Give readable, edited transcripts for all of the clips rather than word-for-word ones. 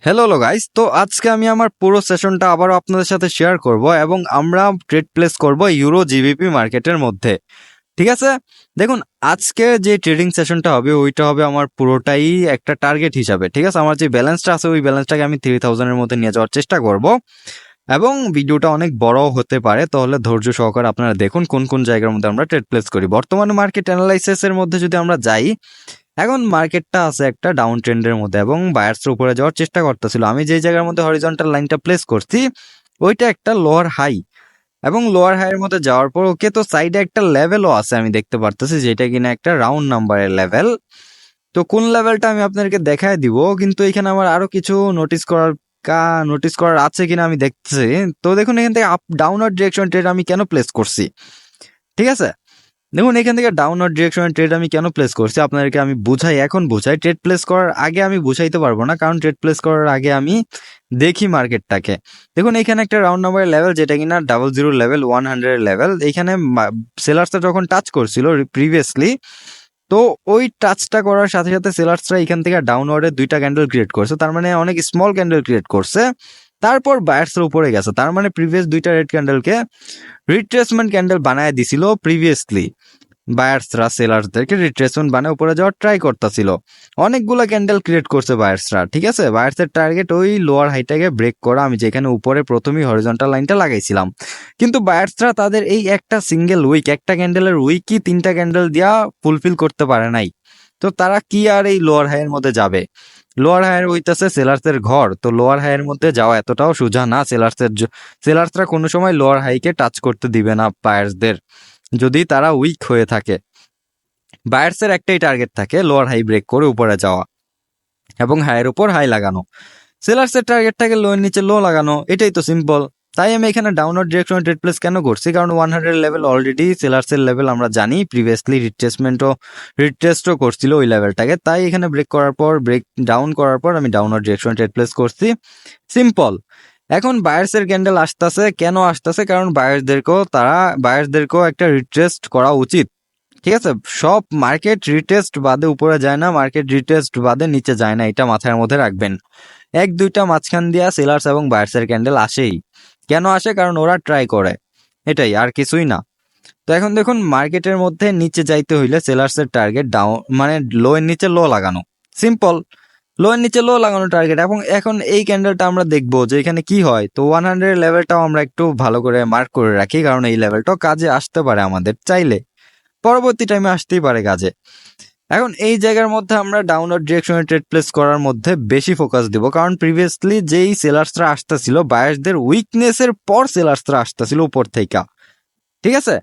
Hello guys, তো আজকে আমি আমার পুরো সেশনটা আবারও আপনাদের সাথে শেয়ার করব এবং আমরা ট্রেড প্লেস করব ইউরো জিবিপি মার্কেটের মধ্যে। ঠিক আছে, দেখুন আজকে যে ট্রেডিং সেশনটা হবে ওইটা হবে আমার পুরোটাই একটা টার্গেট হিসাবে। ঠিক আছে, আমার যে ব্যালেন্সটা আছে ওই ব্যালেন্সটাকে আমি 3000 এর মধ্যে নিয়ে যাওয়ার চেষ্টা করব এবং ভিডিওটা অনেক বড় হতে পারে, তাহলে ধৈর্য সহকারে আপনারা দেখুন কোন কোন জায়গার মধ্যে আমরা ট্রেড প্লেস করি। বর্তমানে মার্কেট অ্যানালাইসিসের মধ্যে যদি আমরা যাই, এখন মার্কেটটা আছে একটা ডাউন ট্রেন্ডের মধ্যে এবং বায়ার্সের উপরে যাওয়ার চেষ্টা করতেছিল। আমি যে জায়গার মধ্যে হরিজন্টাল লাইনটা প্লেস করছি ওইটা একটা লোয়ার হাই এবং লোয়ার হাইয়ের মধ্যে যাওয়ার পর ওকে তো সাইডে একটা লেভেলও আছে আমি দেখতে পারতেছি, যেটা কিনা একটা রাউন্ড নাম্বারের লেভেল। তো কোন লেভেলটা আমি আপনাদেরকে দেখায় দিব, কিন্তু এখানে আমার আরো কিছু নোটিস করার আছে কিনা আমি দেখতেছি। তো দেখুন এখান থেকে আপ ডাউনওয়ার্ড ডিরেকশন ট্রেড আমি কেন প্লেস করছি। ঠিক আছে, দেখুন এখান থেকে ডাউনওয়ার্ড ডিরেকশনে ট্রেড আমি কেন প্লেস করছি আপনাদেরকে আমি এখন বুঝাই। ট্রেড প্লেস করার আগে আমি বুঝাইতে পারবো না, কারণ ট্রেড প্লেস করার আগে আমি দেখি মার্কেটটাকে। দেখুন এখানে একটা রাউন্ড নাম্বারের লেভেল, যেটা কিনা 00 লেভেল 100 লেভেল, এইখানে সেলার্সটা যখন টাচ করছিল প্রিভিয়াসলি, তো ওই টাচটা করার সাথে সাথে সেলার্সরা এখান থেকে ডাউনওয়ার্ডে দুইটা ক্যান্ডেল ক্রিয়েট করছে, তার মানে অনেক স্মল ক্যান্ডেল ক্রিয়েট করছে। তারপর বায়ার্সের উপরে গেছে, তার মানে প্রিভিয়াস দুইটা রেড ক্যান্ডেলকে রিট্রেসমেন্ট ক্যান্ডেল বানায় দিছিল প্রিভিয়াসলি। বায়ার্সরা সেলার্সদেরকে রিট্রেসমেন্ট বানায় উপরে যাওয়ার ট্রাই করতেছিল। অনেকগুলো ক্যান্ডেল ক্রিয়েট করছে বায়ার্সরা। ঠিক আছে, বায়ার্সের টার্গেট ওই লোয়ার হাইটাকে ব্রেক করা, আমি যেখানে উপরে প্রথমেই হরিজন্টাল লাইনটা লাগাইছিলাম। কিন্তু বায়ার্সরা তাদের এই একটা সিঙ্গেল একটা ক্যান্ডেলের উইকই 3টা ক্যান্ডেল দিয়া ফুলফিল করতে পারে নাই। তো তারা কি আর এই লোয়ার হাইয়ের মধ্যে যাবে? লোয়ার হায়ার হইতেছে সেলার্সের ঘর, তো লোয়ার হাইয়ের মধ্যে যাওয়া এতটাও সোজা না। সেলার্সরা কোনো সময় লোয়ার হাইকে টাচ করতে দিবে না বায়ার্সদের, যদি তারা উইক হয়ে থাকে। বায়ার্সের একটাই টার্গেট থাকে, লোয়ার হাই ব্রেক করে উপরে যাওয়া এবং হাইয়ের উপর হাই লাগানো। সেলার্সের টার্গেট থাকে লো এর নিচে লো লাগানো, এটাই তো সিম্পল। তাই আমি এখানে ডাউনওয়ার্ড ডিরেকশনে ট্রেড প্লেস কেন করছি, কারণ 100 লেভেল অলরেডি সেলার্সের লেভেল আমরা জানি, প্রিভিয়াসলি রিট্রেস্টও করছিল ওই লেভেলটাকে। তাই এখানে ব্রেক ডাউন করার পর আমি ডাউনওয়ার্ড ডিরেকশনে ট্রেড প্লেস করছি, সিম্পল। এখন বায়ার্সের ক্যান্ডেল আসতেছে, কেন আসতেছে? কারণ বায়ার্সদেরকেও একটা রিট্রেস্ট করা উচিত। ঠিক আছে, সব মার্কেট রিটেস্ট বাদে উপরে যায় না, মার্কেট রিটেস্ট বাদে নিচে যায় না, এটা মাথার মধ্যে রাখবেন। এক দুইটা মাঝখান দিয়া সেলার্স এবং বায়ার্সের ক্যান্ডেল আসেই। কেন আসে? কারণ ওরা ট্রাই করে, এটাই, আর কিছুই না। তো এখন দেখুন মার্কেটের মধ্যে নিচে যাইতে হইলে সেলার্সের টার্গেট ডাউন, মানে লো এর নিচে লো লাগানো, সিম্পল। লো এর নিচে লো লাগানো টার্গেট। এবং এখন এই ক্যান্ডেলটা আমরা দেখবো যে এখানে কি হয়। তো 100 লেভেলটাও আমরা একটু ভালো করে মার্ক করে রাখি, কারণ এই লেভেলটাও কাজে আসতে পারে আমাদের চাইলে, পরবর্তী টাইমে আসতেই পারে কাজে। এখন এই জায়গার মধ্যে আমরা ডাউনওয়ার্ড ডিরেকশনে ট্রেড প্লেস করার মধ্যে বেশি ফোকাস দিব, কারণ প্রিভিয়াসলি যেই সেলার্সরা আসতেছিল বায়ার্সদের উইকনেসের পর সেলার্সরা আসতেছিল উপর থেকে। ঠিক আছে,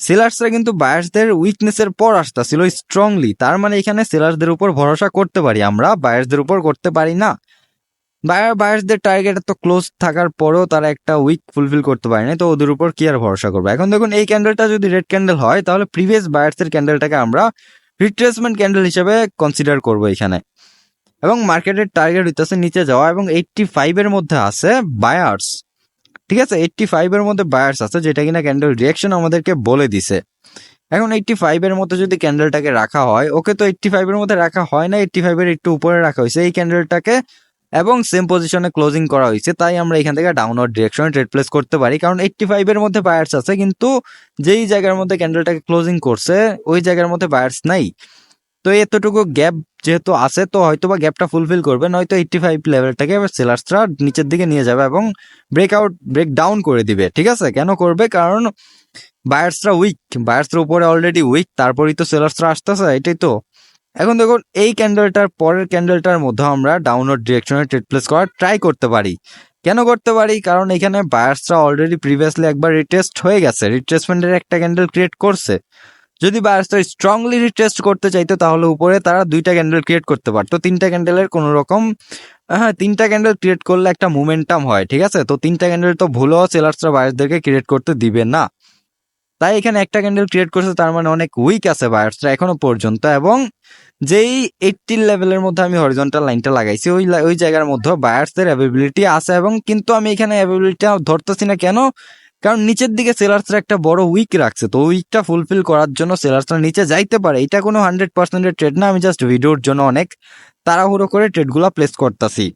সেলার্সরা কিন্তু বায়ার্সদের উইকনেসের পর আসতেছিল স্ট্রংলি, তার মানে এখানে সেলার্সদের উপর ভরসা করতে পারি আমরা, বায়ার্সদের উপর করতে পারি না। বায়ার্সদের টার্গেট তো ক্লোজ থাকার পরেও তারা একটা উইক ফুলফিল করতে পারে না, তো ওদের উপর কি আর ভরসা করবো। এখন দেখুন এই ক্যান্ডেলটা যদি রেড ক্যান্ডেল হয়, তাহলে প্রিভিয়াস বায়ার্সের ক্যান্ডেলটাকে আমরা রিট্রেসমেন্ট ক্যান্ডেল হিসেবে কনসিডার করবো এখানে। এবং মার্কেটের টার্গেট হইতেছে নিচে যাওয়া, এবং 85 এর মধ্যে আছে বায়ার্স। ঠিক আছে, 85 এর মধ্যে বায়ার্স আছে, যেটা কিনা ক্যান্ডেল রিয়াকশন আমাদেরকে বলে দিছে। এখন 85 এর মধ্যে যদি ক্যান্ডেলটাকে রাখা হয়, ওকে তো 85 এর মধ্যে রাখা হয় না, 85 এর একটু উপরে রাখা হয়েছে এই ক্যান্ডেলটাকে, এবং সেম পজিশনে ক্লোজিং করা হয়েছে। তাই আমরা এখান থেকে ডাউনওয়ার্ড ডিরেকশনে ট্রেড প্লেস করতে পারি, কারণ 85 এর মধ্যে বায়ার্স আছে, কিন্তু যেই জায়গার মধ্যে ক্যান্ডেলটাকে ক্লোজিং করছে ওই জায়গার মধ্যে বায়ার্স নাই। তো এতটুকু গ্যাপ যেহেতু আছে, তো হয়তো বা গ্যাপটা ফুলফিল করবে, নয়তো 85 লেভেলটাকে সেলার্সরা নিচের দিকে নিয়ে যাবে এবং ব্রেক ডাউন করে দিবে। ঠিক আছে, কেন করবে? কারণ বায়ার্সরা উইক, বায়ার্সরা উপরে অলরেডি উইক, তারপরেই তো সেলার্সরা আসতেছে, এটাই তো। এখন দেখুন এই ক্যান্ডেলটার পরের ক্যান্ডেলটার মধ্যে আমরা ডাউনওয়ার্ড ডিরেকশনে ট্রেড প্লেস করার ট্রাই করতে পারি। কেন করতে পারি? কারণ এখানে বায়ার্সরা অলরেডি প্রিভিয়াসলি একবার রিটেস্ট হয়ে গেছে, রিট্রেসমেন্টের একটা ক্যান্ডেল ক্রিয়েট করছে। যদি বায়ার্সরা স্ট্রংলি রিটেস্ট করতে চাইতো, তাহলে উপরে তারা দুইটা ক্যান্ডেল ক্রিয়েট করতে পারতো, তিনটা ক্যান্ডেলের কোনো রকম, হ্যাঁ, তিনটা ক্যান্ডেল ক্রিয়েট করলে একটা মোমেন্টাম হয়। ঠিক আছে, তো তিনটা ক্যান্ডেল তো ভুলেও সেলার্সরা বায়ার্সদেরকে ক্রিয়েট করতে দিবে না। তাই এখানে একটা ক্যান্ডেল ক্রিয়েট করছে, তার মানে অনেক উইক আছে বায়ার্সরা এখনো পর্যন্ত। এবং যেই 80 লেভেলের মধ্যে আমি হরিজন্টাল লাইনটা লাগাইছি, ওই জায়গার মধ্যে বায়ার্সদের অ্যাভেবিলিটি আছে, এবং কিন্তু আমি এখানে অ্যাভেবিলিটিটা ধরতেছি না। কেন? কারণ নিচের দিকে সেলার্সরা একটা বড় উইক রাখছে, তো উইকটা ফুলফিল করার জন্য সেলার্সরা নিচে যাইতে পারে। এটা কোনো 100% ট্রেড না, আমি জাস্ট ভিডিওর জন্য অনেক তাড়াহুড়ো করে ট্রেডগুলো প্লেস করতেছি।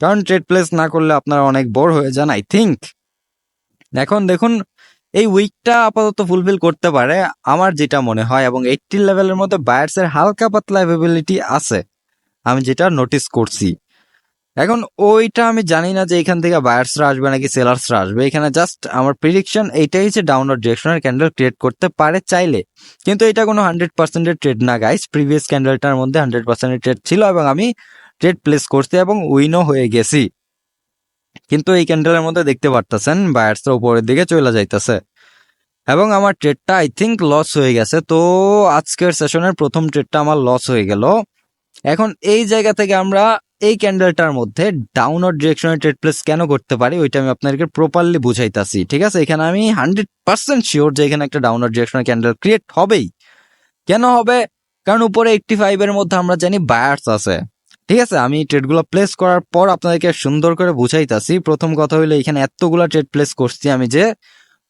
কারণ ট্রেড প্লেস না করলে আপনারা অনেক বোর হয়ে যান আই থিঙ্ক। এখন দেখুন এই উইকটা আপাতত ফুলফিল করতে পারে আমার যেটা মনে হয়, এবং 80 লেভেলের মধ্যে বায়ার্সের হালকা পাতলা অ্যাভেবিলিটি আছে আমি যেটা নোটিস করছি। এখন ওইটা আমি জানি না যে এখান থেকে বায়ার্সরা আসবে নাকি সেলার্সরা আসবে, এখানে জাস্ট আমার প্রেডিকশন এইটাই যে ডাউনওয়ার্ড ডিরেকশনের ক্যান্ডেল ক্রিয়েট করতে পারে চাইলে, কিন্তু এটা কোনো 100%-এর ট্রেড না গাইস। প্রিভিয়াস ক্যান্ডেলটার মধ্যে 100%-এর ট্রেড ছিল এবং আমি ট্রেড প্লেস করছি এবং উইনও হয়ে গেছি, কিন্তু এই ক্যান্ডেলের মধ্যে দেখতে পারতেছেন বায়ার্সরা উপরের দিকে চলে যাইতেছে এবং আমার ট্রেডটা আই থিঙ্ক লস হয়ে গেছে। তো আজকের সেশনের প্রথম ট্রেডটা আমার লস হয়ে গেল। এখন এই জায়গা থেকে আমরা এই ক্যান্ডেলটার মধ্যে ডাউনওয়ার্ড ডিরেকশনে ট্রেড প্লেস কেন করতে পারি ওইটা আমি আপনাদেরকে প্রপারলি বুঝাইতাছি, ঠিক আছে? এখানে আমি 100% শিওর যে এখানে একটা ডাউনওয়ার্ড ডিরেকশনের ক্যান্ডেল ক্রিয়েট হবেই। কেন হবে? কারণ উপরে 85 এর মধ্যে আমরা জানি বায়ার্স আছে, ঠিক আছে? আমি ট্রেডগুলো প্লেস করার পর আপনাদেরকে সুন্দর করে বুঝাইতাছি। প্রথম কথা হইলো এখানে এতগুলা ট্রেড প্লেস করছি আমি যে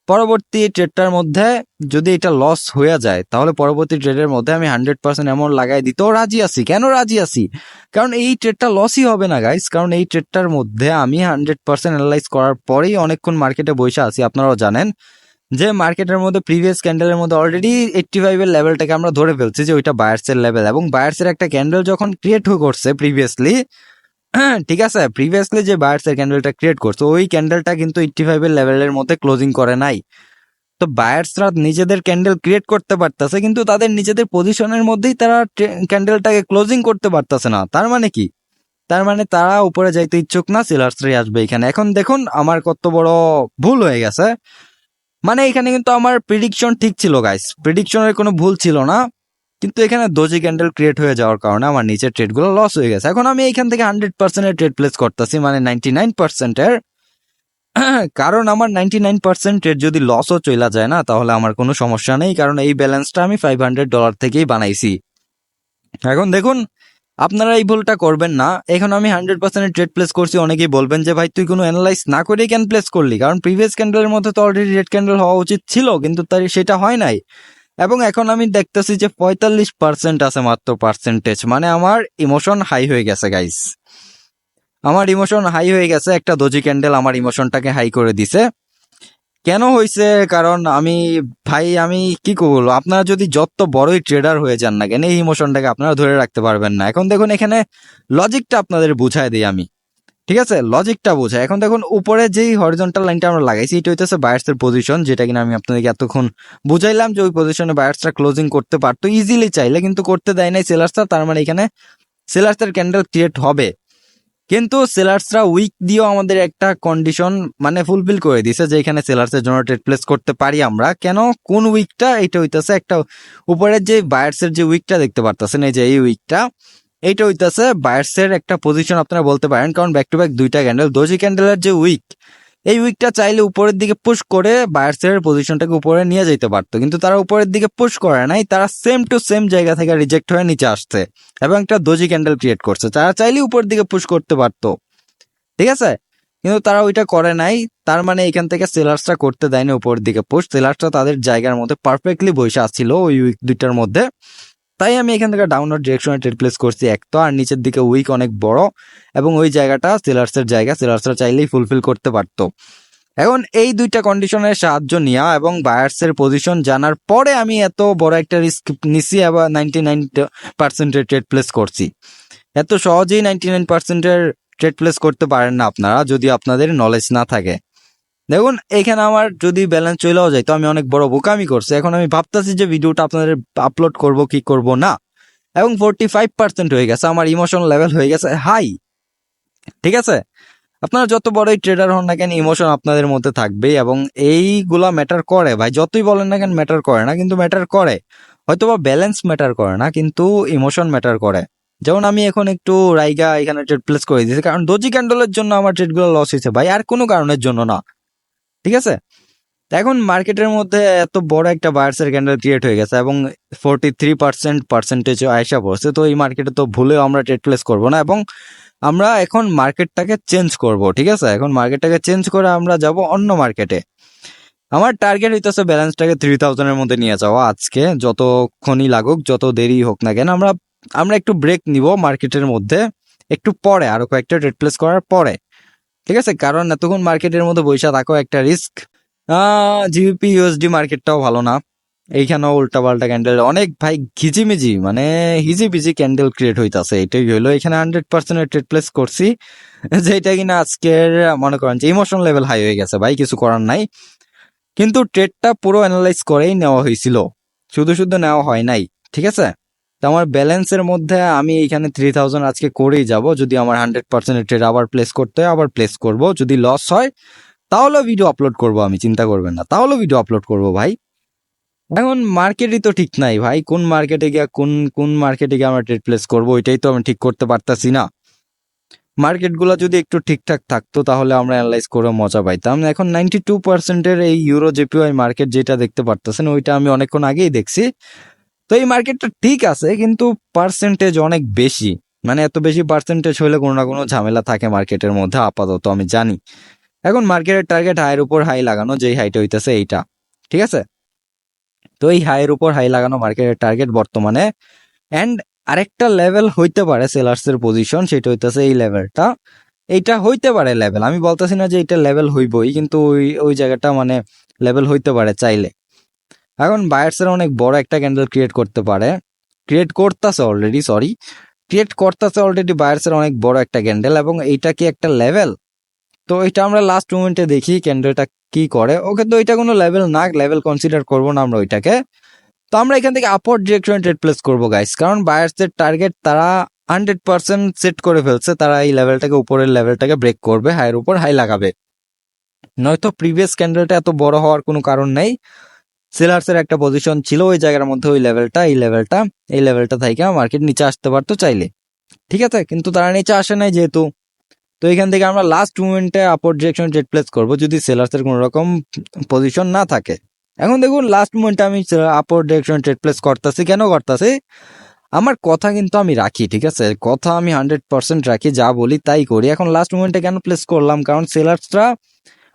পরবর্তী ট্রেডটার মধ্যে যদি এটা লস হয়ে যায় তাহলে পরবর্তী ট্রেডের মধ্যে আমি 100% অ্যামাউন্ট লাগাই দিতেও রাজি আছি। কেন রাজি আছি? কারণ এই ট্রেডটা লসই হবে না গাইস, কারণ এই ট্রেডটার মধ্যে আমি 100% অ্যানালাইজ করার পরেই অনেকক্ষণ মার্কেটে বসে আছি। আপনারাও জানেন যে মার্কেটের মধ্যে প্রিভিয়াস ক্যান্ডেলের মধ্যে অলরেডি 85 এর লেভেলটাকে আমরা ধরে ফেলছি যে ওইটা বায়ার্সের লেভেল, এবং বায়ার্সের একটা ক্যান্ডেল যখন ক্রিয়েট করছে প্রিভিয়াসলি, ঠিক আছে, প্রিভিয়াসলি যে বায়ার্সের ক্যান্ডেলটা ক্রিয়েট করছে ওই ক্যান্ডেলটা কিন্তু 85 এর লেভেলের মধ্যে ক্লোজিং করে নাই। তো বায়ার্সরা নিজেদের ক্যান্ডেল ক্রিয়েট করতে পারতেছে কিন্তু তাদের নিজেদের পজিশনের মধ্যেই তারা ক্যান্ডেলটাকে ক্লোজিং করতে পারতেছে না। তার মানে কি? তার মানে তারা উপরে যাইতে ইচ্ছুক না, সেলার্সরাই আসবে এখানে। এখন দেখুন আমার কত বড় ভুল হয়ে গেছে। মানে এখানে কিন্তু আমার প্রেডিকশন ঠিক ছিল গাইস, প্রেডিকশনের কোনো ভুল ছিল না, কিন্তু এখানে দোজি ক্যান্ডেল ক্রিয়েট হয়ে যাওয়ার কারণে আমার নিচের ট্রেডগুলো লস হয়ে গেছে। এখন আমি এখান থেকে 100%-এর ট্রেড প্লেস করতেছি, মানে 99%-এর, কারণ আমার 99% ট্রেড যদি লসও চলে যায় না তাহলে আমার কোনো সমস্যা নেই, কারণ এই ব্যালেন্সটা আমি $500 থেকেই বানাইছি। এখন দেখুন আপনারা এই ভুলটা করবেন না। এখন আমি 100% ট্রেড প্লেস করছি, অনেকেই বলবেন যে ভাই তুই কোনো অ্যানালাইজ না করে কেন প্লেস করলি, কারণ প্রিভিয়াস ক্যান্ডেলের মধ্যে তো অলরেডি রেড ক্যান্ডেল হওয়া উচিত ছিল কিন্তু তার সেটা হয় নাই। এবং এখন আমি দেখতেছি যে 45% আছে মাত্র পার্সেন্টেজ, মানে আমার ইমোশন হাই হয়ে গেছে গাইস, আমার ইমোশন হাই হয়ে গেছে। একটা দোজি ক্যান্ডেল আমার ইমোশনটাকে হাই করে দিছে। কেন হয়েছে? কারণ আমি কি করবো, আপনারা যদি যত বড়ই ট্রেডার হয়ে যান না কেন এই ইমোশনটাকে আপনারা ধরে রাখতে পারবেন না। এখন দেখুন এখানে লজিকটা আপনাদের বুঝায় দিই আমি, ঠিক আছে? লজিকটা বোঝায়। এখন দেখুন উপরে যেই হরিজন্টাল লাইনটা আমরা লাগাইছি এটা হইতেছে বায়ার্সের পজিশন, যেটা কিনা আমি আপনাদেরকে এতক্ষণ বুঝাইলাম যে ওই পজিশনে বায়ার্সরা ক্লোজিং করতে পারতো ইজিলি চাইলে, কিন্তু করতে দেয় নাই সেলার্সরা। তার মানে এখানে সেলার্সের ক্যান্ডেল ক্রিয়েট হবে, কিন্তু সেলার্সরা উইক দিয়েও আমাদের একটা কন্ডিশন মানে ফুলফিল করে দিছে যে এখানে সেলার্সের জন্য ট্রেড প্লেস করতে পারি আমরা। কেন? কোন উইকটা? এটা হইতেছে একটা উপরের যে বায়ার্সের যে উইকটা দেখতে পারতেছেন, এই যে এই উইকটা, এইটা হইতেছে বায়ার্সের একটা পজিশন আপনারা বলতে পারেন, কারণ ব্যাক টু ব্যাক দুইটা ক্যান্ডেল, দোজি ক্যান্ডেলের যে উইক, এই উইকটা চাইলে উপরের দিকে পুশ করে বায়ার্সের পজিশনটাকে উপরে নিয়ে যেতে পারতো, কিন্তু তারা উপরের দিকে পুশ করে নাই, তারা সেম টু সেম জায়গা থেকে রিজেক্ট হয়ে নিচে আসছে এবং একটা দোজি ক্যান্ডেল ক্রিয়েট করছে। তারা চাইলে উপরের দিকে পুশ করতে পারতো, ঠিক আছে, কিন্তু তারা ওইটা করে নাই। তার মানে এখান থেকে সেলার্সরা করতে দেয়নি উপরের দিকে পুশ, সেলার্সরা তাদের জায়গার মধ্যে পারফেক্টলি বসে আসছিল ওই উইক দুইটার মধ্যে। তাই আমি এখান থেকে ডাউনওয়ার্ড ডিরেকশনে ট্রেড প্লেস করছি এক তো, আর নিচের দিকে উইক অনেক বড় এবং ওই জায়গাটা সেলার্সের জায়গা, সেলার্সরা চাইলেই ফুলফিল করতে পারতো। এখন এই দুইটা কন্ডিশনের সাহায্য নেওয়া এবং বায়ার্সের পজিশন জানার পরে আমি এত বড় একটা রিস্ক নিছি এবং 99%-এর ট্রেড প্লেস করছি। এত সহজেই 99%-এর ট্রেড প্লেস করতে পারেন না আপনারা যদি আপনাদের নলেজ না থাকে। দেখুন এখানে আমার যদি ব্যালেন্স চলেও যায় তো আমি অনেক বড় বোকামি করছি। এখন আমি ভাবতেছি যে ভিডিওটা আপনাদের আপলোড করব কি করব না, এবং 45% হয়ে গেছে, আমার ইমোশন লেভেল হয়ে গেছে হাই, ঠিক আছে? আপনারা যত বড়ই ট্রেডার হন না কেন ইমোশন আপনাদের মধ্যে থাকবেই, এবং এইগুলা ম্যাটার করে ভাই, যতই বলেন না কেন ম্যাটার করে না, কিন্তু ম্যাটার করে। হয়তোবা ব্যালেন্স ম্যাটার করে না কিন্তু ইমোশন ম্যাটার করে। যেমন আমি এখন একটু রাইগা এখানে ট্রেড প্লেস করে দিয়েছি কারণ ডোজি ক্যান্ডেলের জন্য আমার ট্রেডগুলো লস হয়েছে ভাই, আর কোনো কারণের জন্য না, ঠিক আছে? এখন মার্কেটের মধ্যে এত বড় একটা বায়ার্সের ক্যান্ডেল ক্রিয়েট হয়ে গেছে এবং 43% আয়সা পড়ছে, তো এই মার্কেটে তো ভুলেও আমরা ট্রেড প্লেস করবো না এবং আমরা এখন মার্কেটটাকে চেঞ্জ করব, ঠিক আছে? এখন মার্কেটটাকে চেঞ্জ করে আমরা যাব অন্য মার্কেটে। আমার টার্গেট হইতেছে ব্যালেন্সটাকে 3000-এর মধ্যে নিয়ে যাওয়া আজকে, যতক্ষণই লাগুক, যত দেরি হোক না কেন আমরা একটু ব্রেক নিব মার্কেটের মধ্যে একটু পরে, আরো কয়েকটা ট্রেড প্লেস করার পরে, ঠিক আছে? কারণ এতক্ষণ মার্কেটের মধ্যে বৈশা থাকো একটা রিস্ক। জিবিপি ইউএসডি মার্কেটটাও ভালো না, এইখানেও উল্টা পাল্টা ক্যান্ডেল, অনেক ভাই ঘিজিমিজি মানে হিজিবিজি ক্যান্ডেল ক্রিয়েট হইতাছে। এটাই হইলো, এখানে 100% ট্রেড প্লেস করছি, যেটা কিনা আজকের মনে করেন যে ইমোশন লেভেল হাই হয়ে গেছে ভাই, কিছু করার নাই। কিন্তু ট্রেডটা পুরো অ্যানালাইজ করেই নেওয়া হয়েছিল, শুধু শুধু নেওয়া হয় নাই, ঠিক আছে? তো আমার ব্যালেন্সের মধ্যে আমি এখানে 3000 আজকে করেই যাব। যদি আমার 100% ট্রেড আবার প্লেস করতে হয় আবার প্লেস করব, যদি লস হয় তাহলে ভিডিও আপলোড করব, আমি চিন্তা করবেন না, তাহলে ভিডিও আপলোড করব ভাই। এখন মার্কেটই তো ঠিক নাই ভাই, কোন মার্কেটে গিয়ে কোন মার্কেটে গিয়ে আমরা ট্রেড প্লেস করবো ওইটাই তো আমি ঠিক করতে পারতাছি না। মার্কেটগুলো যদি একটু ঠিকঠাক থাকতো তাহলে আমরা অ্যানালাইজ করে মজা পাইতাম। এখন 92%-এর এই ইউরো জেপিওয়াই মার্কেট যেটা দেখতে পারতেছেন, ওইটা আমি অনেকক্ষণ আগেই দেখছি। তো এই মার্কেটটা ঠিক আছে, কিন্তু পার্সেন্টেজ অনেক বেশি, মানে এত বেশি পার্সেন্টেজ হলে কোনো না কোনো ঝামেলা থাকে মার্কেটের মধ্যে, আপাতত আমি জানি। এখন মার্কেটের টার্গেট হাইয়ের উপর হাই লাগানো, যেই হাইটা হইতেছে এইটা, ঠিক আছে? তো এই হাইয়ের উপর হাই লাগানো মার্কেটের টার্গেট বর্তমানে। অ্যান্ড আরেকটা লেভেল হইতে পারে সেলার্সের পজিশন, সেটা হইতেছে এই লেভেলটা। এইটা হইতে পারে লেভেল, আমি বলতেছি না যে এটা লেভেল হইবই, কিন্তু ওই জায়গাটা মানে লেভেল হইতে পারে চাইলে। এখন বায়ার্সের অনেক বড় একটা ক্যান্ডেল ক্রিয়েট করতে পারে, ক্রিয়েট করতেছে অলরেডি বায়ার্সের অনেক বড় একটা ক্যান্ডেল, এবং এইটা কি একটা লেভেল? তো এটা আমরা লাস্ট মোমেন্টে দেখি ক্যান্ডেলটা কি করে। ওকে, তো এটা কোনো লেভেল না, লেভেল কনসিডার করবো না আমরা ওইটাকে। তো আমরা এখান থেকে আপওয়ার্ড ডিরেকশনে ট্রেড প্লেস করবো গাইস, কারণ বায়ার্সের টার্গেট তারা 100% সেট করে ফেলছে, তারা এই লেভেলটাকে, উপরের লেভেলটাকে ব্রেক করবে, হাইয়ের উপর হাই লাগাবে। নয়তো প্রিভিয়াস ক্যান্ডেলটা এত বড় হওয়ার কোনো কারণ নেই। সেলার্সের একটা পজিশন ছিল ওই জায়গার মধ্যে, ওই লেভেলটা থেকে মার্কেট নিচে আসতে পারতো চাইলে, ঠিক আছে? কিন্তু তারা নিচে আসে নাই যেহেতু। তো এখান থেকে আমরা লাস্ট মুভমেন্টে আপওয়ার্ড ডিরেকশনে ট্রেড প্লেস করবো, যদি সেলার্সের কোনো রকম পজিশন না থাকে। এখন দেখুন লাস্ট মোমেন্টে আমি আপওয়ার্ড ডিরেকশনে ট্রেড প্লেস করতেছি, কেন করতেছি? আমার কথা কিন্তু আমি রাখি, ঠিক আছে? কথা আমি 100% রাখি, যা বলি তাই করি। এখন লাস্ট মোমেন্টে কেন প্লেস করলাম? কারণ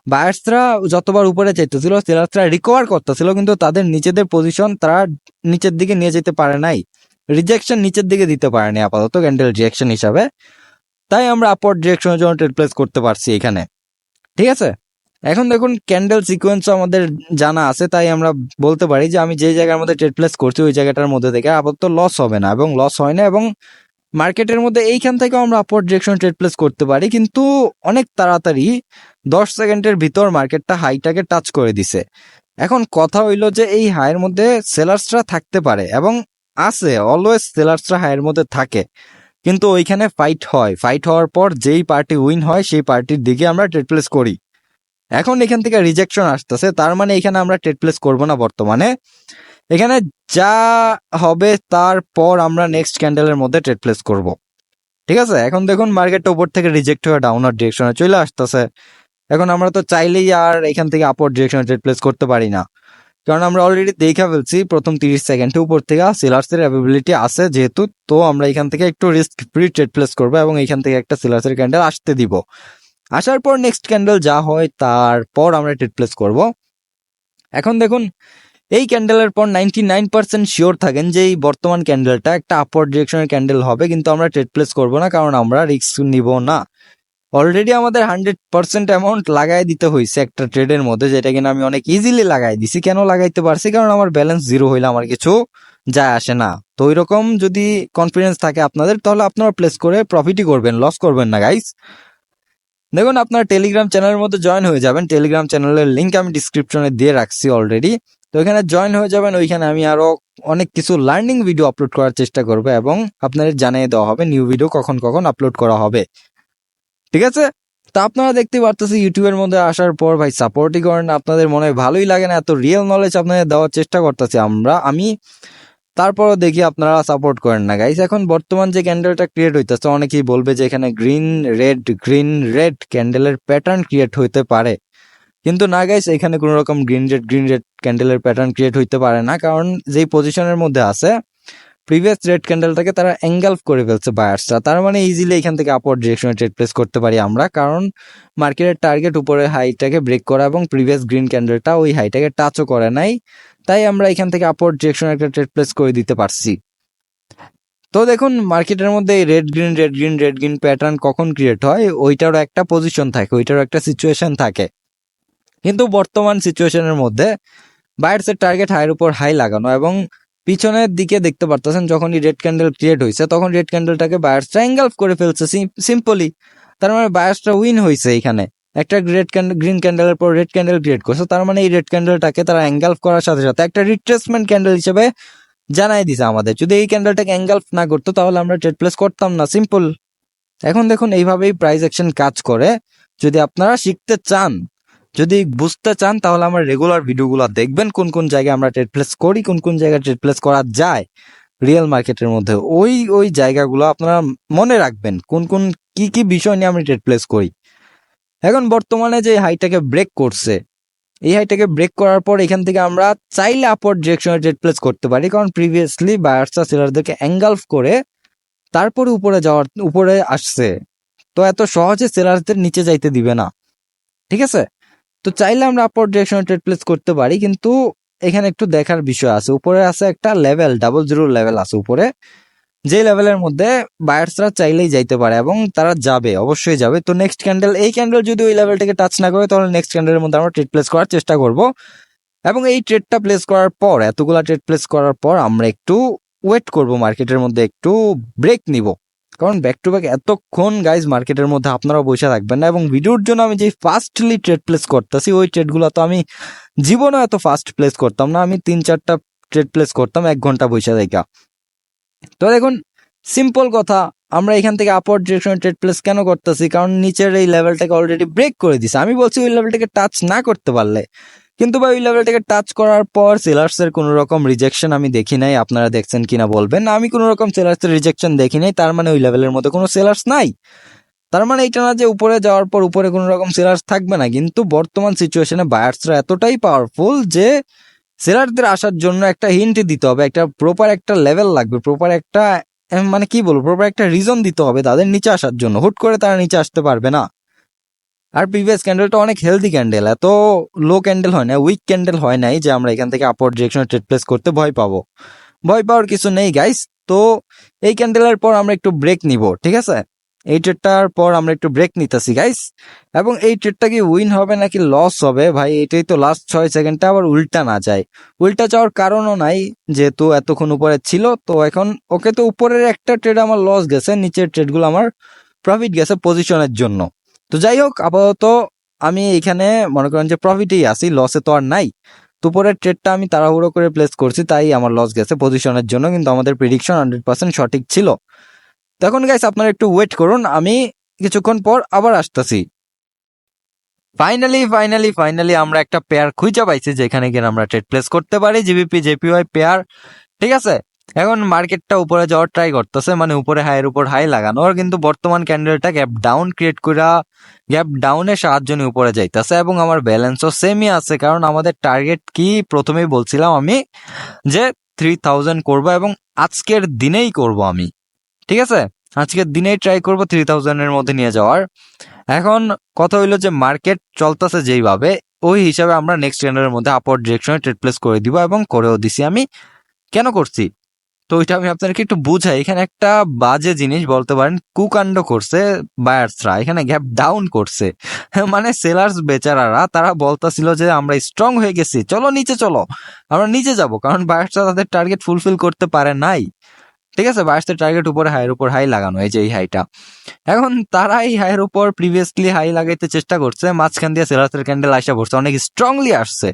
বায়ার্সরা যতবার উপরে চাইতেছিল, সেলার্সরা রিকভার করতেছিল, কিন্তু তাদের নিজেদের পজিশন তারা নিচের দিকে নিয়ে যেতে পারে নাই, রিজেকশন নিচের দিকে দিতে পারেনি আপাতত ক্যান্ডেল রিজেকশন হিসাবে। তাই আমরা আপওয়ার্ড ডিরেকশনের জন্য ট্রেড প্লেস করতে পারছি এখানে, ঠিক আছে? এখন দেখুন ক্যান্ডেল সিকোয়েন্সও আমাদের জানা আছে, তাই আমরা বলতে পারি যে আমি যে জায়গার মধ্যে ট্রেড প্লেস করছি ওই জায়গাটার মধ্যে থেকে আপাতত লস হবে না, এবং লস হয় না, এবং মার্কেটের মধ্যে এইখান থেকেও আমরা আপওয়ার্ড ডিরেকশন ট্রেড প্লেস করতে পারি, কিন্তু অনেক তাড়াতাড়ি 10 সেকেন্ডের ভিতর মার্কেটটা হাইটাকে টাচ করে দিছে। এখন কথা হইলো যে এই হাইয়ের মধ্যে সেলার্সরা থাকতে পারে, এবং আছে, অলওয়েজ সেলার্সরা হাইয়ের মধ্যে থাকে, কিন্তু ওইখানে ফাইট হওয়ার পর যেই পার্টি উইন হয় সেই পার্টির দিকে আমরা ট্রেড প্লেস করি। এখন এখান থেকে রিজেকশন আসতেছে, তার মানে এখানে আমরা ট্রেড প্লেস করবো না বর্তমানে। এখানে যা হবে তারপর আমরা নেক্সট ক্যান্ডেলের মধ্যে ট্রেড প্লেস করব, ঠিক আছে? এখন দেখুন মার্কেটটা উপর থেকে রিজেক্ট হয়ে ডাউনওয়ার্ড ডিরেকশনে চলে আসতেছে। এখন আমরা তো চাইলেই আর এখান থেকে আপওয়ার্ড ডিরেকশনে ট্রেড প্লেস করতে পারি না, কারণ আমরা অলরেডি দেখা ফেলছি প্রথম 30 সেকেন্ডে উপর থেকে সেলার্সের অ্যাভেবিলিটি আছে যেহেতু। তো আমরা এখান থেকে একটু রিস্ক ফ্রি ট্রেড প্লেস করবো, এবং এখান থেকে একটা সেলার্সের ক্যান্ডেল আসতে দিব। আসার পর নেক্সট ক্যান্ডেল যা হয় তারপর আমরা ট্রেড প্লেস করব। এখন দেখুন এই ক্যান্ডেলের পর 99% শিওর থাকেন যে এই বর্তমান ক্যান্ডেলটা একটা আপওয়ার্ড ডিরেকশনের ক্যান্ডেল হবে, কিন্তু আমরা ট্রেড প্লেস করব না, কারণ আমরা রিস্ক নিব না। অলরেডি আমাদের 100% অ্যামাউন্ট লাগাই দিতে হয়েছে একটা ট্রেডের মধ্যে, যেটা কিনা আমি অনেক ইজিলি লাগাই দিছি। কেন লাগাইতে পারছি? কারণ আমার ব্যালেন্স জিরো হইলে আমার কিছু যায় আসে না। তো ওইরকম যদি কনফিডেন্স থাকে আপনাদের, তাহলে আপনারা প্লেস করে প্রফিটই করবেন, লস করবেন না গাইস। দেখুন আপনারা টেলিগ্রাম চ্যানেলের মধ্যে জয়েন হয়ে যাবেন, টেলিগ্রাম চ্যানেলের লিঙ্ক আমি ডিসক্রিপশনে দিয়ে রাখছি অলরেডি। তো এখানে জয়েন হয়ে যাবেন, ওইখানে আমি আরো অনেক কিছু লার্নিং ভিডিও আপলোড করার চেষ্টা করবো, এবং আপনাদের জানিয়ে দেওয়া হবে নিউ ভিডিও কখন কখন আপলোড করা হবে, ঠিক আছে? তা আপনারা দেখতে পারতেছি ইউটিউবের মধ্যে আসার পর ভাই সাপোর্টই করেন, আপনাদের মনে ভালোই লাগে না, এত রিয়েল নলেজ আপনাদের দেওয়ার চেষ্টা করতেছি আমি, তারপরও দেখি আপনারা সাপোর্ট করেন না গাইস। এখন বর্তমান যে ক্যান্ডেলটা ক্রিয়েট হইতেছে, অনেকেই বলবে যে এখানে গ্রিন রেড ক্যান্ডেলের প্যাটার্ন ক্রিয়েট হইতে পারে, কিন্তু না গাইস, এখানে কোনো রকম গ্রিন রেড ক্যান্ডেলের প্যাটার্ন ক্রিয়েট হইতে পারে না, কারণ যেই পজিশনের মধ্যে আছে প্রিভিয়াস রেড ক্যান্ডেলটাকে তারা এঙ্গালফ করে ফেলছে বায়ার্সরা, তার মানে ইজিলি এখান থেকে আপওয়ার্ড ডিরেকশনে ট্রেড প্লেস করতে পারি আমরা, কারণ মার্কেটের টার্গেট উপরে হাইটাকে ব্রেক করা, এবং প্রিভিয়াস গ্রিন ক্যান্ডেলটা ওই হাইটাকে টাচও করে নাই, তাই আমরা এখান থেকে আপওয়ার্ড ডিরেকশনে একটা ট্রেড প্লেস করে দিতে পারছি। তো দেখুন মার্কেটের মধ্যে রেড গ্রিন প্যাটার্ন কখন ক্রিয়েট হয় ওইটারও একটা পজিশন থাকে, ওইটারও একটা সিচুয়েশন থাকে। কিন্তু বর্তমান সিচুয়েশনের মধ্যে বায়ার্সের টার্গেট হাইয়ের উপর হাই লাগানো, এবং পিছনের দিকে দেখতে পারতেছেন যখনই রেড ক্যান্ডেল ক্রিয়েট হয়েছে তখন রেড ক্যান্ডেলটাকে বায়ার্সরা এঙ্গালফ করে ফেলছে সিম্পলি। তার মানে বায়ার্সরা উইন হয়েছে এখানে। একটা গ্রিন ক্যান্ডেলের পর রেড ক্যান্ডেল ক্রিয়েট করছে, তার মানে এই রেড ক্যান্ডেলটাকে তারা এঙ্গালফ করার সাথে সাথে একটা রিট্রেসমেন্ট ক্যান্ডেল হিসেবে জানাই দিছে আমাদের। যদি এই ক্যান্ডেলটাকে এঙ্গালফ না করতো তাহলে আমরা ট্রেড প্লেস করতাম না, সিম্পল। এখন দেখুন এইভাবেই প্রাইস অ্যাকশন কাজ করে। যদি আপনারা শিখতে চান, যদি বুঝতে চান, তাহলে আমার রেগুলার ভিডিওগুলো দেখবেন, কোন কোন জায়গায় আমরা ট্রেড প্লেস করি, কোন কোন জায়গায় ট্রেড প্লেস করা যায় রিয়েল মার্কেটের মধ্যে। ওই জায়গাগুলো আপনারা মনে রাখবেন, কোন কোন কি বিষয় নিয়ে আমি ট্রেড প্লেস করি। এখন বর্তমানে যে হাইটাকে ব্রেক করছে, এই হাইটাকে ব্রেক করার পর এখান থেকে আমরা চাইলে আপওয়ার্ড ডিরেকশনে ট্রেড প্লেস করতে পারি, কারণ প্রিভিয়াসলি বায়ার্সরা সেলারদেরকে এঙ্গালফ করে তারপরে উপরে আসছে। তো এত সহজে সেলারদের নিচে যাইতে দিবে না, ঠিক আছে? তো চাইলে আমরা আপওয়ার্ড ডিরেকশনে ট্রেড প্লেস করতে পারি, কিন্তু এখানে একটু দেখার বিষয় আছে। উপরে আছে একটা লেভেল, 00 লেভেল আছে উপরে, যে লেভেলের মধ্যে বায়ার্সরা চাইলেই যাইতে পারে এবং তারা যাবে, অবশ্যই যাবে। তো নেক্সট ক্যান্ডেল, এই ক্যান্ডেল যদি ওই লেভেলটাকে টাচ না করে তাহলে নেক্সট ক্যান্ডেলের মধ্যে আমরা ট্রেড প্লেস করার চেষ্টা করব। এবং এই ট্রেডটা প্লেস করার পর, এতগুলা ট্রেড প্লেস করার পর আমরা একটু ওয়েট করব, মার্কেটের মধ্যে একটু ব্রেক নিব, কারণ ব্যাক টু ব্যাক এতক্ষণ গাইজ মার্কেটের মধ্যে আপনারা বসে থাকবেন না। এবং ভিডিওর জন্য আমি যে ফাস্টলি ট্রেড প্লেস করতেছি, ওই ট্রেডগুলো তো আমি জীবনে এত ফাস্ট প্লেস করতাম না। আমি 3-4টা ট্রেড প্লেস করতাম 1 ঘন্টা বসে দেখা। তো দেখুন সিম্পল কথা, আমরা এখান থেকে আপওয়ার্ড ডিরেকশনে ট্রেড প্লেস কেন করতেছি? কারণ নিচের এই লেভেলটাকে অলরেডি ব্রেক করে দিছে। আমি বলছি ওই লেভেলটাকে টাচ না করতে পারলে, কিন্তু ভাই ওই লেভেলটাকে টাচ করার পর সেলার্সের কোনো রকম রিজেকশন আমি দেখি নাই। আপনারা দেখছেন কিনা বলবেন। আমি কোনো রকম সেলার্সের রিজেকশন দেখি নাই, তার মানে ওই লেভেলের মধ্যে কোনো সেলার্স নাই। তার মানে এটা না যে উপরে যাওয়ার পর উপরে কোনো রকম সেলার্স থাকবে না, কিন্তু বর্তমান সিচুয়েশনে বায়ার্সরা এতটাই পাওয়ারফুল যে সেলারদের আসার জন্য একটা হিন্ট দিতে হবে, একটা প্রপার একটা লেভেল লাগবে, প্রপার একটা মানে কি বলবো, প্রপার একটা রিজন দিতে হবে তাদের নিচে আসার জন্য। হুট করে তারা নিচে আসতে পারবে না। আর প্রিভিয়াস ক্যান্ডেলটা অনেক হেলদি ক্যান্ডেল, এত লো ক্যান্ডেল হয় না, উইক ক্যান্ডেল হয় নাই যে আমরা এখান থেকে আপওয়ার্ড ডিরেকশনে ট্রেড প্লেস করতে ভয় পাবো। ভয় পাওয়ার কিছু নেই গাইস। তো এই ক্যান্ডেলের পর আমরা একটু ব্রেক নিব, ঠিক আছে? এই ট্রেডটার পর আমরা একটু ব্রেক নিতেছি গাইস। এবং এই ট্রেডটা কি উইন হবে নাকি লস হবে ভাই, এটাই তো লাস্ট 6 সেকেন্ডটা আবার উল্টা না যায়। উল্টা যাওয়ার কারণও নাই, যেহেতু এতক্ষণ উপরে ছিল। তো এখন ওকে, তো উপরের একটা ট্রেড আমার লস গেছে, নিচের ট্রেডগুলো আমার প্রফিট গেছে পজিশনের জন্য। তো যাই হোক, আপাতত আমি এখানে মনে করেন যে প্রফিটেই আছি, লসে তো আর নাই। তো পরের ট্রেডটা আমি তাড়াহুড়ো করে প্লেস করছি, তাই আমার লস গেছে পজিশনের জন্য, কিন্তু আমাদের প্রেডিকশন 100% সঠিক ছিল। তখন গাইস আপনারা একটু ওয়েট করুন, আমি কিছুক্ষণ পর আবার আসতেছি। ফাইনালি আমরা একটা পেয়ার খুঁজে পাইছি যেখানে গিয়ে আমরা ট্রেড প্লেস করতে পারি, জিবিপি জেপিওয়াই পেয়ার, ঠিক আছে? এখন মার্কেটটা উপরে যাওয়ার ট্রাই করতেছে, মানে উপরে হাইয়ের উপর হাই লাগানোর, কিন্তু বর্তমান ক্যান্ডেলটা গ্যাপ ডাউন ক্রিয়েট করে গ্যাপ ডাউনের সাহায্য নিয়ে উপরে যাইতেছে। এবং আমার ব্যালেন্সও সেমই আছে, কারণ আমাদের টার্গেট কি প্রথমেই বলছিলাম আমি যে 3000 করব, এবং আজকের দিনেই করব আমি, ঠিক আছে? আজকের দিনেই ট্রাই করব 3000 এর মধ্যে নিয়ে যাওয়ার। এখন কথা হইলো যে মার্কেট চলতেছে যেইভাবে, ওই হিসাবে আমরা নেক্সট ক্যান্ডেলের মধ্যে আপওয়ার্ড ডিরেকশনে ট্রেড প্লেস করে দিব, এবং করেও দিছি আমি। কেন করছি তো ওইটা আমি আপনাদেরকে একটু বুঝাই। এখানে একটা বাজে জিনিস বলতে পারেন, কুকাণ্ড করছে বায়ার্সরা, এখানে গ্যাপ ডাউন করছে। মানে সেলার্স বেচারারা তারা বলতেছিল যে আমরা স্ট্রং হয়ে গেছি, চলো নিচে চলো, আমরা নিচে যাব, কারণ বায়ার্সরা তাদের টার্গেট ফুলফিল করতে পারে নাই, ঠিক আছে? বায়ার্সের টার্গেট উপরে হাইয়ের উপর হাই লাগানো, এই যে এই হাইটা। এখন তারা এই হাইয়ের উপর প্রিভিয়াসলি হাই লাগাইতে চেষ্টা করছে, মাঝখান দিয়ে সেলার্সের ক্যান্ডেল আসা পড়ছে, অনেক স্ট্রংলি আসছে।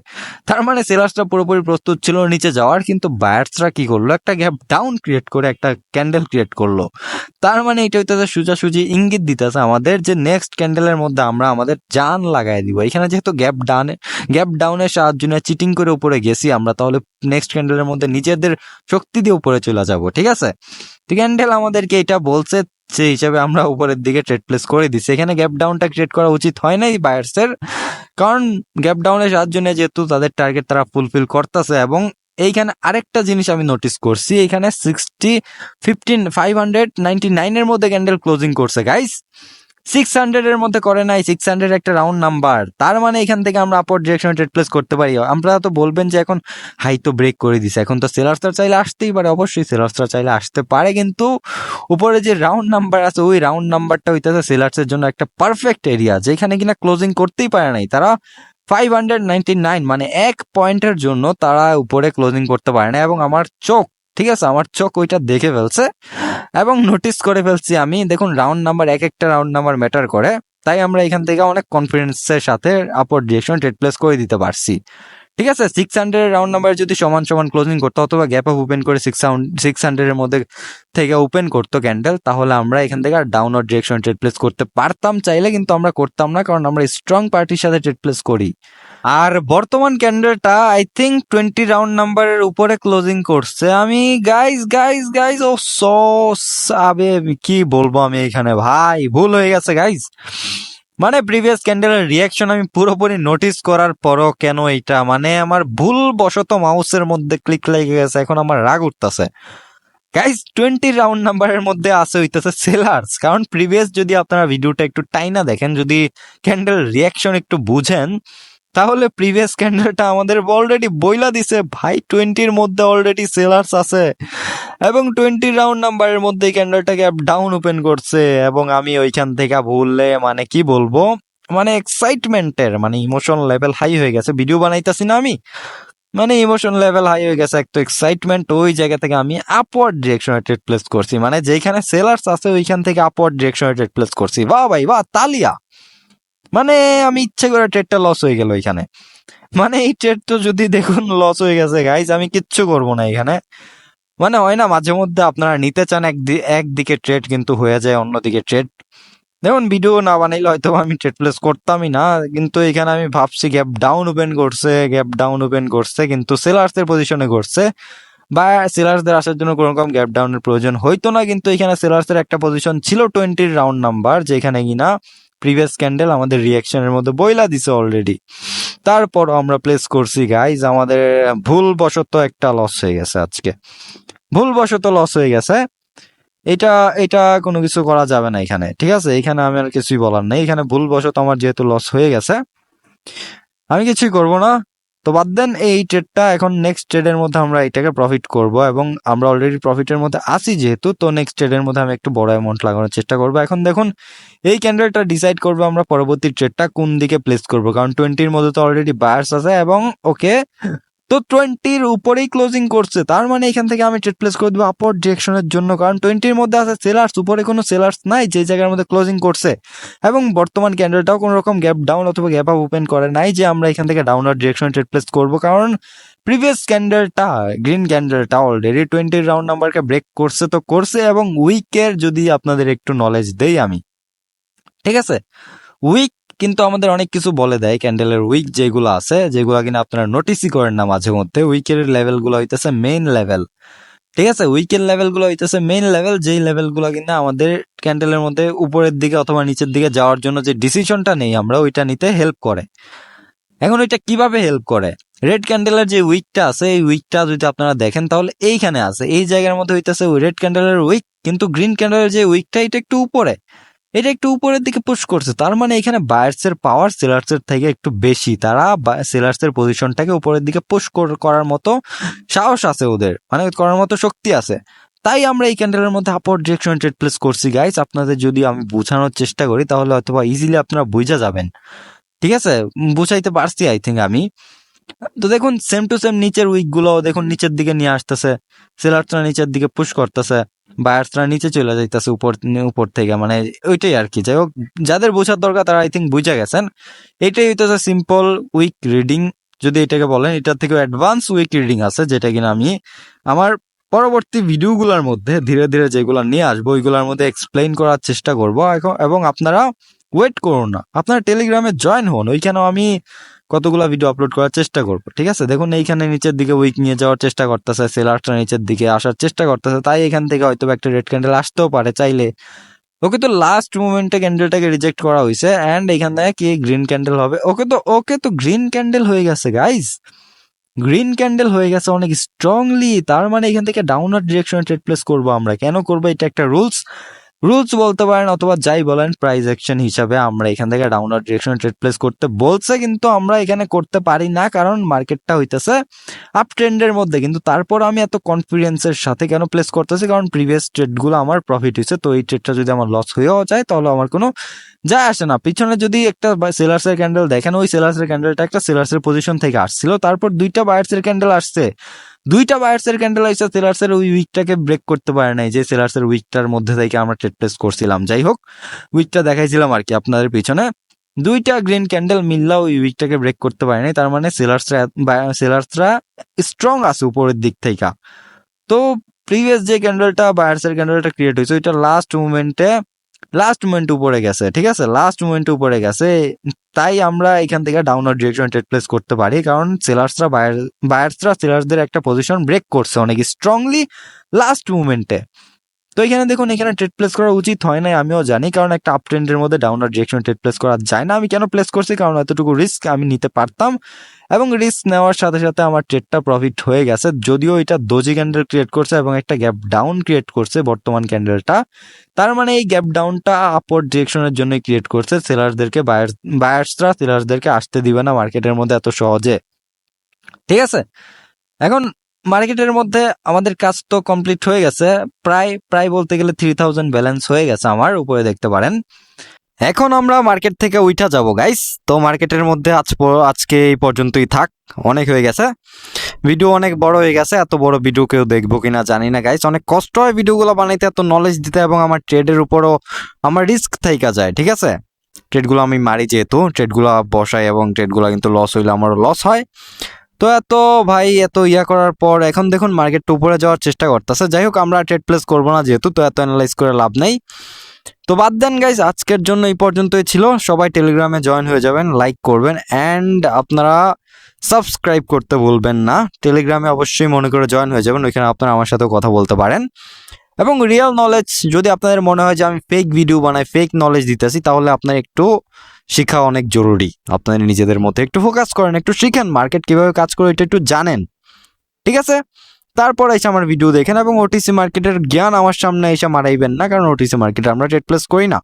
তার মানে সেলার্সরা পুরোপুরি প্রস্তুত ছিল নিচে যাওয়ার, কিন্তু বায়ার্সরা কি করলো, একটা গ্যাপ ডাউন ক্রিয়েট করে একটা ক্যান্ডেল ক্রিয়েট করলো। তার মানে এটা হইতেছে সোজাসুজি ইঙ্গিত দিতেছে আমাদের যে নেক্সট ক্যান্ডেলের মধ্যে আমরা আমাদের জান লাগাই দিব। এখানে যেহেতু গ্যাপ ডাউনের সাহায্য নিয়ে চিটিং করে উপরে গেছি আমরা, তাহলে নেক্সট ক্যান্ডেলের মধ্যে নিজেদের শক্তি দিয়ে উপরে চলে যাব, ঠিক আছে? তো ক্যান্ডেল আমাদেরকে এটা বলছে, সেই হিসাবে আমরা উপরের দিকে ট্রেড প্লেস করে দিচ্ছি। এখানে গ্যাপ ডাউনটা ক্রিয়েট করা উচিত হয় নাই বায়ার্সের, কারণ গ্যাপ ডাউনের সাহায্য নিয়ে যেহেতু তাদের টার্গেট তারা ফুলফিল করতেছে। এবং এইখানে আরেকটা জিনিস আমি নোটিস করছি, এখানে 599 এর মধ্যে ক্যান্ডেল ক্লোজিং করছে গাইস। 600 এর মধ্যে করে নাই, 600 একটা রাউন্ড নাম্বার, তার মানে এখান থেকে আমরা আপওয়ার্ড ডিরেকশনে ট্রেড প্লেস করতে পারি। আমরা তো বলবেন যে এখন হাই তো ব্রেক করে দিছে, এখন তো সেলার্সরা চাইলে আসতেই পারে, অবশ্যই সেলার্সরা চাইলে আসতে পারে, কিন্তু উপরে যে রাউন্ড নাম্বার আছে ওই রাউন্ড নাম্বারটা হইতেছে সেলার্সের জন্য একটা পারফেক্ট এরিয়া, যেখানে কিনা ক্লোজিং করতেই পারে নাই তারা। 599 মানে 1 পয়েন্টের জন্য তারা উপরে ক্লোজিং করতে পারে না, এবং আমার চোখ, ঠিক আছে, আমার চোখ ওইটা দেখে ফেলছে এবং নোটিস করে ফেলছি আমি। দেখুন রাউন্ড নাম্বার, এক একটা রাউন্ড নাম্বার ম্যাটার করে, তাই আমরা এখান থেকে অনেক কনফিডেন্সের সাথে আপওয়ার্ড ডিরেকশন ট্রেড প্লেস করে দিতে পারছি। ঠিক আছে, 600 রাউন্ড নাম্বার যদি সমান সমান ক্লোজিং করতো অথবা গ্যাপ আপ ওপেন করে 600 এর মধ্যে থেকে ওপেন করতো ক্যান্ডেল, তাহলে আমরা এখান থেকে আর ডাউনওয়ার্ড ডিরেকশন ট্রেড প্লেস করতে পারতাম চাইলে, কিন্তু আমরা করতাম না, কারণ আমরা স্ট্রং পার্টির সাথে ট্রেড প্লেস করি। আর বর্তমান ক্যান্ডেলটা আই থিঙ্ক 20 রাউন্ড নাম্বারের উপরে ক্লোজিং করছে। আমি গাইজ ও সো আবে কি বলবো আমি এখানে, ভাই ভুল হয়ে গেছে গাইজ। মানে প্রিভিয়াস ক্যান্ডেলের রিয়াকশন আমি পুরোপুরি নোটিস করার পরও কেন এইটা, মানে আমার ভুল বশত মাউসের মধ্যে ক্লিক লেগে গেছে, এখন আমার রাগ উঠতেছে গাইজ। 20 রাউন্ড নাম্বারের মধ্যে আছে হইতেছে সেলার্স, কারণ প্রিভিয়াস যদি আপনারা ভিডিওটা একটু টাইনা দেখেন, যদি ক্যান্ডেল রিয়াকশন একটু বুঝেন, তাহলে প্রিভিয়াস ক্যান্ডেলটা আমাদের অলরেডি বইলা দিছে ভাই 20-র মধ্যে অলরেডি সেলার্স আছে, এবং 20 রাউন্ড নাম্বারের মধ্যে ক্যান্ডেলটাকে ডাউন ওপেন করছে, এবং আমি ওইখান থেকে ভুললে মানে কি বলবো, মানে এক্সাইটমেন্টের মানে ইমোশন লেভেল হাই হয়ে গেছে, ভিডিও বানাইতেছি না আমি, মানে ইমোশন লেভেল হাই হয়ে গেছে, এক তো এক্সাইটমেন্ট, ওই জায়গা থেকে আমি আপওয়ার্ড ডিরেকশনে ট্রেড প্লেস করছি, মানে যেখানে সেলার্স আছে ওইখান থেকে আপওয়ার্ড ডিরেকশনে ট্রেড প্লেস করছি। বাহ ভাই বাহ, তালিয়া। মানে আমি ইচ্ছে করে ট্রেডটা লস হয়ে গেল এখানে, মানে এই ট্রেড তো যদি দেখুন লস হয়ে গেছে গাইজ, আমি কিচ্ছু করবো না এখানে। মানে হয় না মাঝে মধ্যে আপনারা নিতে চান একদিকে ট্রেড, কিন্তু হয়ে যায় অন্যদিকে ট্রেড। দেখুন ভিডিও না বানাইলে হয়তো আমি ট্রেড প্লেস করতামই না, কিন্তু এখানে আমি ভাবছি গ্যাপ ডাউন ওপেন করছে, কিন্তু সেলার্সের পজিশনে করছে, বা সেলার্সদের আসার জন্য কোনো রকম গ্যাপ ডাউনের প্রয়োজন হইতো না, কিন্তু এখানে সেলার্সের একটা পজিশন ছিল 20 রাউন্ড নাম্বার, যেখানে কিনা প্রিভিয়াস ক্যান্ডেল আমাদের রিয়াকশনের মধ্যে বইলা দিছে অলরেডি, তারপর আমরা প্লেস করছি গাইজ। আমাদের ভুলবশত একটা লস হয়ে গেছে আজকে, ভুলবশত লস হয়ে গেছে, এটা এটা কোনো কিছু করা যাবে না এখানে, ঠিক আছে, এখানে আমি আর কিছুই বলার নেই, এখানে ভুলবশত আমার যেহেতু লস হয়ে গেছে আমি কিছুই করব না, তো বাদ দেন এই ট্রেডটা। এখন নেক্সট ট্রেডের মধ্যে আমরা এটাকে প্রফিট করব, এবং আমরা অলরেডি প্রফিটের মধ্যে আছি যেহেতু, তো নেক্সট ট্রেডের মধ্যে আমি একটু বড় অ্যামাউন্ট লাগানোর চেষ্টা করবো। এখন দেখুন এই ক্যান্ডেলটা ডিসাইড করবো আমরা পরবর্তী ট্রেডটা কোন দিকে প্লেস করব, কারণ 20-র মধ্যে তো অলরেডি বায়ার্স আছে, এবং ওকে তো 20-র উপরেই ক্লোজিং করছে, তার মানে এখান থেকে আমি ট্রেড প্লেস করে দেবো আপওয়ার্ড ডিরেকশনের জন্য, কারণ 20-র মধ্যে আছে সেলার্স, উপরে কোনো সেলার্স নাই যে জায়গার মধ্যে ক্লোজিং করছে, এবং বর্তমান ক্যান্ডেলটাও কোনো রকম গ্যাপ ডাউন অথবা গ্যাপ আপ ওপেন করে নাই যে আমরা এখান থেকে ডাউনওয়ার্ড ডিরেকশনে ট্রেড প্লেস করবো, কারণ প্রিভিয়াস ক্যান্ডেলটা গ্রিন ক্যান্ডেলটা অলরেডি 20 রাউন্ড নাম্বারকে ব্রেক করছে তো করছে, এবং উইকের যদি আপনাদের একটু নলেজ দেই আমি, ঠিক আছে, উইক কিন্তু আমাদের অনেক কিছু বলে দেয়, ক্যান্ডেলের উইক যেগুলো আছে, যেগুলো কিনা আপনারা নোটিসই করেন না মাঝে মধ্যে, উইকের লেভেলগুলো হইতেছে মেইন লেভেল, ঠিক আছে, উইকের লেভেলগুলো হইতেছে মেইন লেভেল, যেই লেভেলগুলো কিনা আমাদের ক্যান্ডেলের মধ্যে উপরের দিকে অথবা নিচের দিকে যাওয়ার জন্য যে ডিসিশনটা নেই আমরা, ওইটা নিতে হেল্প করে। এখন ওইটা কিভাবে হেল্প করে, রেড ক্যান্ডেলের যে উইকটা আছে, এই উইকটা যদি আপনারা দেখেন তাহলে এইখানে আছে, এই জায়গার মধ্যে হইতেছে রেড ক্যান্ডেলের উইক, কিন্তু গ্রিন ক্যান্ডেলের যে উইকটা এটা একটু উপরে, এটা একটু উপরের দিকে পুশ করছে, তার মানে এখানে বায়ার্সের পাওয়ার সেলার্সের থেকে একটু বেশি, তারা সেলার্সের পজিশনটাকে উপরের দিকে পুশ করার মতো সাহস আছে ওদের, মানে করার মতো শক্তি আছে, তাই আমরা এই ক্যান্ডেলের মধ্যে আপওয়ার্ড ডিরেকশন ট্রেড প্লেস করছি গাইস। আপনাদের যদি আমি বোঝানোর চেষ্টা করি তাহলে হয়তোবা ইজিলি আপনারা বুঝা যাবেন, ঠিক আছে, বুঝাইতে পারছি আই থিঙ্ক আমি। তো দেখুন সেম টু সেম নিচের উইক গুলো দেখুন নিচের দিকে নিয়ে আসতেছে, সেলার্সরা নিচের দিকে পুশ করতেছে, বায়ার্সরা নিচে চলে যাইতেছে উপর থেকে, মানে ওইটাই আর কি। যাই হোক, যাদের বোঝার দরকার তারা আই থিঙ্ক বুঝা গেছেন, এটাই হইতেছে সিম্পল উইক রিডিং, যদি এটাকে বলেন, এটার থেকে অ্যাডভান্স উইক রিডিং আছে, যেটা কিনা আমি আমার পরবর্তী ভিডিওগুলোর মধ্যে ধীরে ধীরে যেগুলো নিয়ে আসবো ওইগুলোর মধ্যে এক্সপ্লেইন করার চেষ্টা করবো। এবং আপনারা ওয়েট করুন না, আপনারা টেলিগ্রামে জয়েন হন, ওইখানেও আমি কতগুলো ভিডিও আপলোড করার চেষ্টা করবো, ঠিক আছে। দেখুন এইখানে নিচের দিকে উইক নিয়ে যাওয়ার চেষ্টা করতেছে, সেলার্সটা নিচের দিকে আসার চেষ্টা করতেছে, তাই এখান থেকে হয়তো একটা রেড ক্যান্ডেল আসতেও পারে চাইলে। ওকে, তো লাস্ট মোমেন্টে ক্যান্ডেলটাকে রিজেক্ট করা হয়েছে, অ্যান্ড এখান থেকে কি গ্রিন ক্যান্ডেল হবে। ওকে তো গ্রিন ক্যান্ডেল হয়ে গেছে গাইজ, গ্রিন ক্যান্ডেল হয়ে গেছে অনেক স্ট্রংলি, তার মানে এখান থেকে ডাউনওয়ার্ড ডিরেকশনে ট্রেড প্লেস করবো আমরা। কেন করবো, এটা একটা রুলস, রুলস বলতে পারেন অথবা যাই বলেন, প্রাইস অ্যাকশন হিসাবে আমরা এখান থেকে ডাউনওয়ার্ড ডিরেকশনে ট্রেড প্লেস করতে বলছে, কিন্তু আমরা এখানে করতে পারি না কারণ মার্কেটটা হইতেছে আপ ট্রেন্ডের মধ্যে। কিন্তু তারপর আমি এত কনফিডেন্সের সাথে কেন প্লেস করতেছি, কারণ প্রিভিয়াস ট্রেডগুলো আমার প্রফিট হয়েছে। তো এই ট্রেডটা যদি আমার লস হয়েও যায় তাহলে আমার কোনো যায় আসে না। পিছনে যদি একটা সেলার্সের ক্যান্ডেল দেখেন, ওই সেলার্সের ক্যান্ডেলটা একটা সেলার্সের পজিশন থেকে আসছিল, তারপর দুইটা বায়ার্সের ক্যান্ডেল আসছে, দুইটা বায়ার্সের ক্যান্ডেল আইসা সেলার্সের ওই উইকটাকে ব্রেক করতে পারে নাই, যে সেলার্সের উইকটার মধ্যে থেকে আমরা ট্রেড প্লেস করছিলাম। যাই হোক, উইকটা দেখাইছিলাম আর কি আপনাদের পিছনে, দুইটা গ্রিন ক্যান্ডেল মিললা ওই উইকটাকে ব্রেক করতে পারে নাই। তার মানে সেলার্সরা স্ট্রং আছে উপরের দিক থেকে। তো প্রিভিয়াস যে ক্যান্ডেলটা বায়ার্সের ক্যান্ডেলটা ক্রিয়েট হয়েছে, ওইটা লাস্ট মুভমেন্ট উপরে গেছে, ঠিক আছে, লাস্ট মুভমেন্ট উপরে গেছে। তাই আমরা এখান থেকে ডাউনওয়ার্ড ডিরেকশন ট্রেড প্লেস করতে পারি, কারণ বায়ার্সরা সেলার্সদের একটা পজিশন ব্রেক করছে অনেক স্ট্রংলি লাস্ট মুভমেন্টে। তো এখানে দেখুন, এখানে ট্রেড প্লেস করা উচিত হয় নাই, আমিও জানি, কারণ একটা আপ ট্রেন্ডের মধ্যে ডাউনওয়ার্ড ডিরেকশন ট্রেড প্লেস করা যায় না। আমি কেন প্লেস করছি, কারণ এতটুকু রিস্ক আমি নিতে পারতাম, এবং রিস্ক নেওয়ার সাথে সাথে আমার ট্রেডটা প্রফিট হয়ে গেছে। যদিও এটা দোজি ক্যান্ডেল ক্রিয়েট করছে এবং একটা গ্যাপ ডাউন ক্রিয়েট করছে বর্তমান ক্যান্ডেলটা, তার মানে এই গ্যাপ ডাউনটা আপওয়ার্ড ডিরেকশনের জন্য ক্রিয়েট করছে। বায়ার্সরা সেলার্সদেরকে আসতে দিবে না মার্কেটের মধ্যে এত সহজে, ঠিক আছে। এখন মার্কেটের মধ্যে আমাদের কাজ তো কমপ্লিট হয়ে গেছে, প্রায় বলতে গেলে 3000 ব্যালেন্স হয়ে গেছে আমার, উপরে দেখতে পারেন। এখন আমরা মার্কেট থেকে উঠা যাব গাইস। তো মার্কেটের মধ্যে আজকে এই পর্যন্তই থাক, অনেক হয়ে গেছে, ভিডিও অনেক বড় হয়ে গেছে। এত বড় ভিডিও কেউ দেখবো কিনা জানি না গাইস, অনেক কষ্ট হয় ভিডিওগুলো বানাইতে, এত নলেজ দিতে, এবং আমার ট্রেডের উপরও আমার রিস্ক থাইকা যায়, ঠিক আছে। ট্রেডগুলো আমি মারি যেহেতু, ট্রেডগুলো বসাই এবং ট্রেডগুলো কিন্তু লস হইলে আমারও লস হয়। তো এত ইয়া করার পর এখন দেখুন মার্কেটটা উপরে যাওয়ার চেষ্টা করতেছে। যাই হোক, আমরা ট্রেড প্লেস করবো না যেহেতু, তো এত অ্যানালাইজ করে লাভ নেই। তো বাদ দেন গাইজ, আজকের জন্য এই পর্যন্তই ছিল। সবাই টেলিগ্রামে জয়েন হয়ে যাবেন, লাইক করবেন, অ্যান্ড আপনারা সাবস্ক্রাইব করতে ভুলবেন না। টেলিগ্রামে অবশ্যই মনে করে জয়েন হয়ে যাবেন, ওইখানে আপনারা আমার সাথেও কথা বলতে পারেন। এবং রিয়েল নলেজ, যদি আপনাদের মনে হয় যে আমি ফেক ভিডিও বানাই, ফেক নলেজ দিতেছি, তাহলে আপনার একটু শেখা অনেক জরুরি। আপনাদের নিজেদের মধ্যে একটু ফোকাস করেন, একটু শিখেন, মার্কেট কিভাবে কাজ করে এটা একটু জানেন, ঠিক আছে। তারপর এসে আমার ভিডিও দেখেন, এবং ওটিসি মার্কেটের জ্ঞান আমার সামনে এসে মারাইবেন না, কারণ ওটিসি মার্কেটে আমরা ট্রেড প্লেস করি না।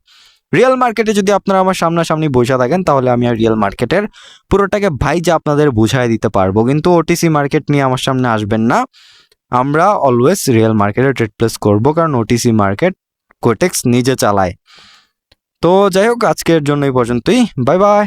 রিয়েল মার্কেটে যদি আপনারা আমার সামনাসামনি বসে থাকেন, তাহলে আমি আর রিয়েল মার্কেটের পুরোটাকে ভাইজা আপনাদের বুঝাই দিতে পারবো, কিন্তু ওটিসি মার্কেট নিয়ে আমার সামনে আসবেন না। আমরা অলওয়েজ রিয়েল মার্কেটে ট্রেড প্লেস করবো, কারণ ওটিসি মার্কেট কোটেক্স নিজে চালায়। তো যাই হোক, আজকের জন্য এই পর্যন্তই, বাই বাই।